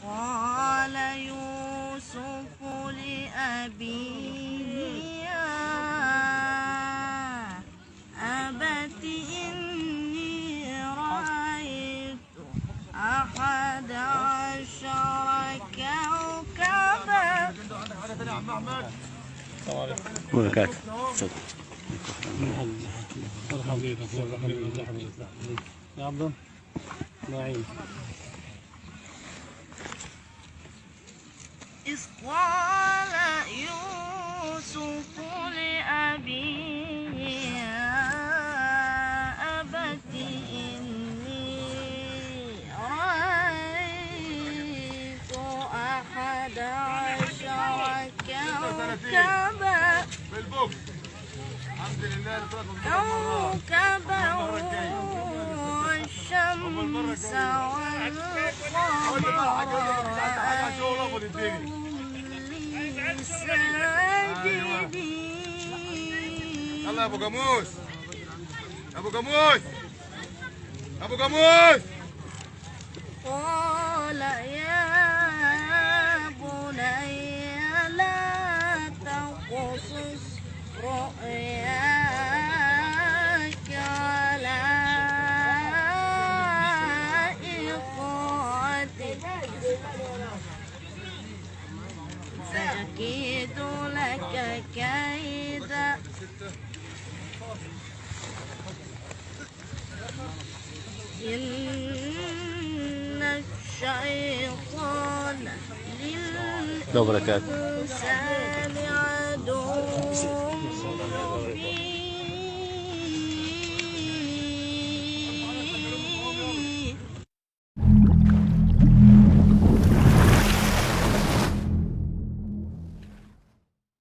قال يوسف لأبيه يا أبت إني رأيت 11 كوكبا. بركات يا عبد الله نعيم. إذ قال يوسف لأبيه يا أبت إني رأيت 11 كوكبا والشمس والقمر رأيتهم لي ساجدين. يلا يا ابو جاموس، ابو جاموس، ابو جاموس. قال يا بني لا تقصص رؤياك على إخوتك سأكيد لك كيدا إن الشيطان بركات للإنسان